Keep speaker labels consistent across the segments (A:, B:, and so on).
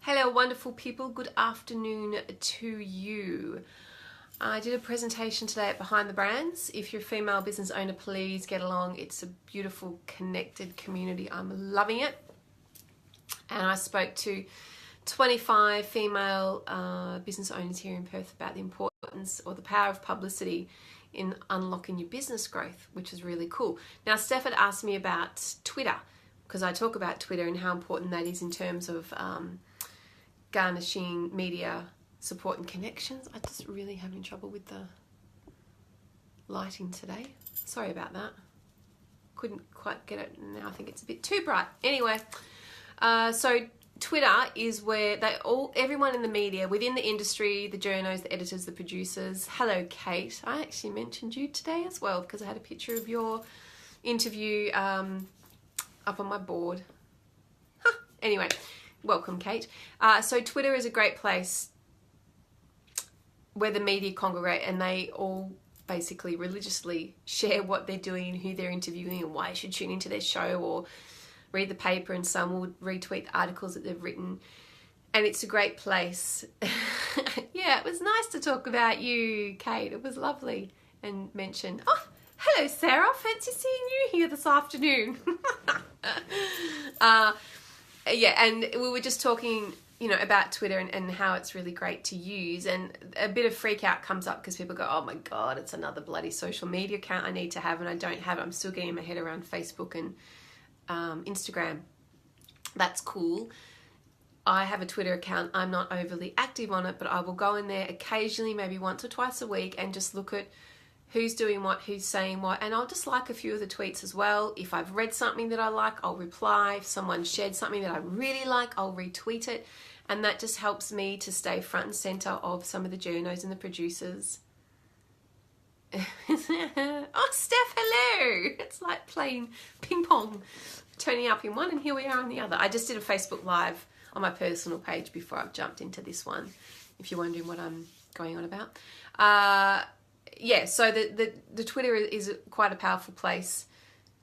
A: Hello, wonderful people. Good afternoon to you. I did a presentation today at Behind the Brands. If you're a female business owner, please get along. It's a beautiful, connected community. I'm loving it. And I spoke to 25 female business owners here in Perth about the importance or the power of publicity in unlocking your business growth, which is really cool. Now, Steph had asked me about Twitter, because I talk about Twitter and how important that is in terms of garnishing media support and connections. I'm just really having trouble with the lighting today. Sorry about that. Couldn't quite get it now. I think it's a bit too bright. Anyway, so Twitter is where everyone in the media, within the industry, the journos, the editors, the producers. Hello, Kate. I actually mentioned you today as well because I had a picture of your interview up on my board. Anyway, welcome, Kate. So Twitter is a great place where the media congregate and they all basically religiously share what they're doing, who they're interviewing, and why you should tune into their show or read the paper, and some will retweet the articles that they've written. And it's a great place. Yeah, it was nice to talk about you, Kate. It was lovely. And mention, oh, hello, Sarah. Fancy seeing you here this afternoon. Yeah, and we were just talking, about Twitter and how it's really great to use, and a bit of freak out comes up because people go, oh my God, it's another bloody social media account I need to have and I don't have it. I'm still getting my head around Facebook and Instagram. That's cool. I have a Twitter account. I'm not overly active on it, but I will go in there occasionally, maybe once or twice a week, and just look at who's doing what, who's saying what, and I'll just like a few of the tweets as well. If I've read something that I like, I'll reply. If someone shared something that I really like, I'll retweet it. And that just helps me to stay front and center of some of the journos and the producers. Oh, Steph, hello. It's like playing ping pong, turning up in one and here we are on the other. I just did a Facebook Live on my personal page before I've jumped into this one, if you're wondering what I'm going on about. Yeah, so the Twitter is quite a powerful place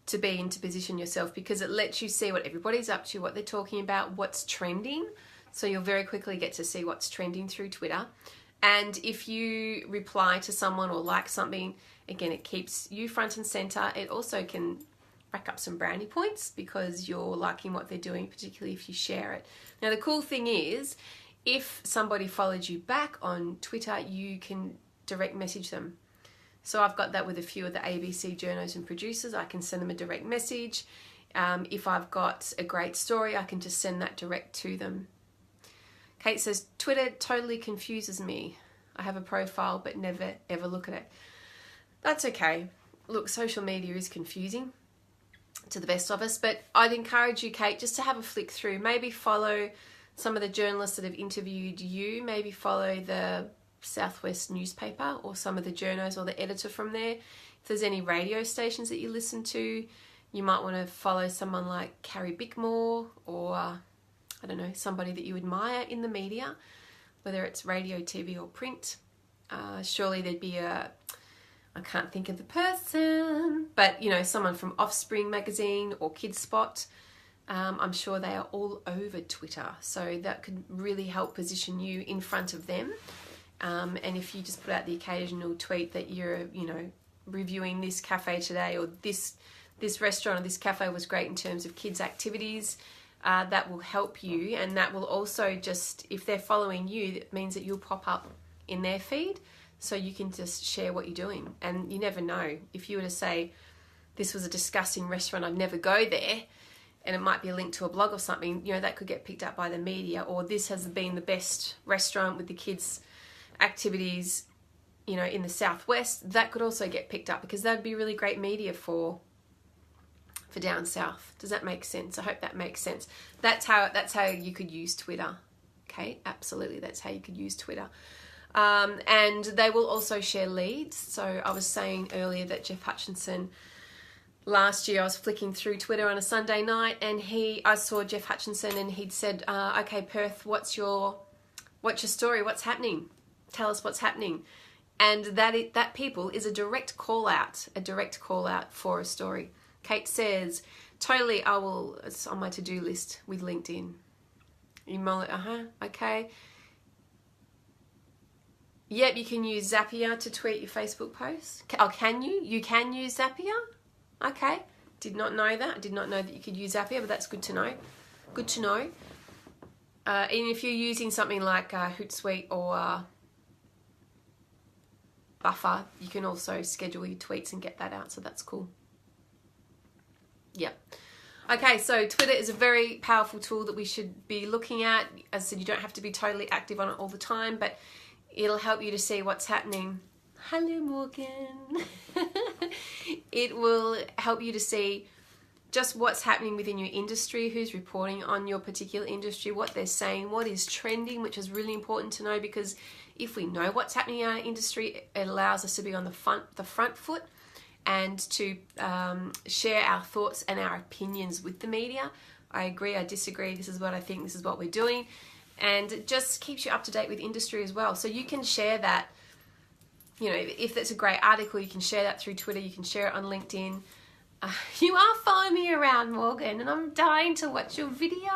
A: to be in, to position yourself, because it lets you see what everybody's up to, what they're talking about, what's trending. So you'll very quickly get to see what's trending through Twitter. And if you reply to someone or like something, again, it keeps you front and center. It also can rack up some brownie points because you're liking what they're doing, particularly if you share it. Now, the cool thing is, if somebody followed you back on Twitter, you can direct message them. So I've got that with a few of the ABC journos and producers. I can send them a direct message. If I've got a great story, I can just send that direct to them. Kate says, Twitter totally confuses me. I have a profile but never ever look at it. That's okay. Look, social media is confusing to the best of us, but I'd encourage you, Kate, just to have a flick through. Maybe follow some of the journalists that have interviewed you. Maybe follow the Southwest newspaper or some of the journos or the editor from there. If there's any radio stations that you listen to, you might want to follow someone like Carrie Bickmore or I don't know, somebody that you admire in the media, whether it's radio, TV or print. Surely there'd be I can't think of the person, but someone from Offspring magazine or Kids Spot. I'm sure they are all over Twitter, so that could really help position you in front of them. And if you just put out the occasional tweet that you're, reviewing this cafe today, or this restaurant or this cafe was great in terms of kids' activities, that will help you. And that will also just, if they're following you, that means that you'll pop up in their feed, so you can just share what you're doing. And you never know, if you were to say, this was a disgusting restaurant, I'd never go there, and it might be a link to a blog or something, that could get picked up by the media. Or this has been the best restaurant with the kids' activities, in the Southwest, that could also get picked up, because that'd be really great media for down south. Does that make sense? I hope that makes sense. That's how you could use Twitter. Okay, absolutely, that's how you could use Twitter. And they will also share leads. So I was saying earlier that Jeff Hutchinson, last year I was flicking through Twitter on a Sunday night, and I saw Jeff Hutchinson, and he'd said, okay, Perth, what's your story? What's happening? Tell us what's happening. And that people is a direct call out for a story. Kate says, totally, it's on my to-do list with LinkedIn. Email it, okay. Yep, you can use Zapier to tweet your Facebook posts. Oh, can you? You can use Zapier? Okay. Did not know that. I did not know that you could use Zapier, but that's good to know. Good to know. And if you're using something like Hootsuite or Buffer, you can also schedule your tweets and get that out, so that's cool. Yep. Okay, so Twitter is a very powerful tool that we should be looking at. As I said, you don't have to be totally active on it all the time, but it'll help you to see what's happening. Hello, Morgan. It will help you to see just what's happening within your industry, who's reporting on your particular industry, what they're saying, what is trending, which is really important to know, because if we know what's happening in our industry, it allows us to be on the front foot and to share our thoughts and our opinions with the media. I agree, I disagree, this is what I think, this is what we're doing. And it just keeps you up to date with industry as well. So you can share that, you know, if that's a great article, you can share that through Twitter, you can share it on LinkedIn. You are following me around, Morgan, and I'm dying to watch your video.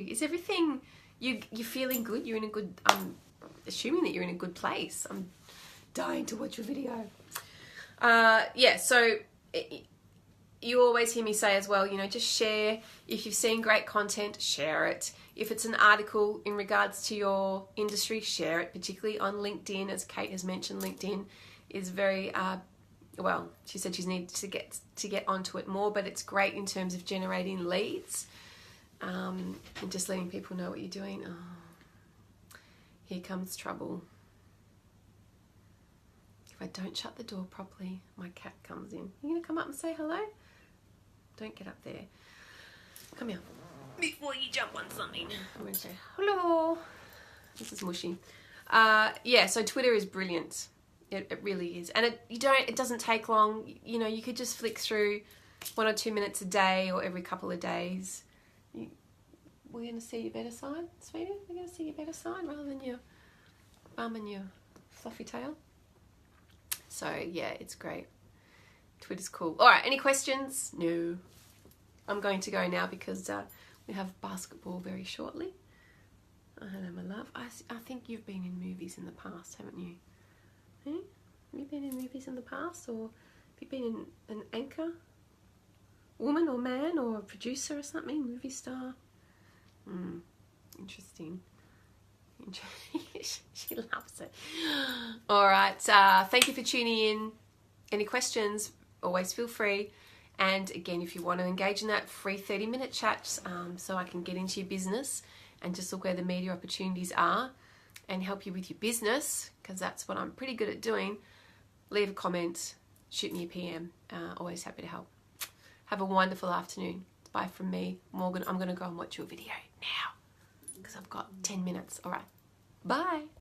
A: Is everything, you're feeling good? You're in a good, I'm assuming that you're in a good place. I'm dying to watch your video. Yeah, so you always hear me say as well, you know, just share. If you've seen great content, share it. If it's an article in regards to your industry, share it, particularly on LinkedIn. As Kate has mentioned, LinkedIn is very, well, she said she needs to get onto it more, but it's great in terms of generating leads and just letting people know what you're doing. Oh, here comes trouble. If I don't shut the door properly, my cat comes in. You gonna come up and say hello? Don't get up there. Come here. Before you jump on something. I'm going to say hello. This is mushy. Yeah, so Twitter is brilliant. It really is. And it doesn't take long. You know, you could just flick through 1 or 2 minutes a day or every couple of days. We're going to see your better side, sweetie. We're going to see your better side rather than your bum and your fluffy tail. So, yeah, it's great. Twitter's cool. All right, any questions? No. I'm going to go now because we have basketball very shortly. Hello, my love. I think you've been in movies in the past, haven't you? Hey? Have you been in movies in the past? Or have you been an anchor? Woman or man or a producer or something? Movie star? Interesting. She loves it. All right. Thank you for tuning in. Any questions? Always feel free. And again, if you want to engage in that free 30-minute chat so I can get into your business and just look where the media opportunities are and help you with your business, because that's what I'm pretty good at doing, leave a comment, shoot me a PM. Always happy to help. Have a wonderful afternoon. Bye from me, Morgan. I'm going to go and watch your video now because I've got 10 minutes. All right. Bye.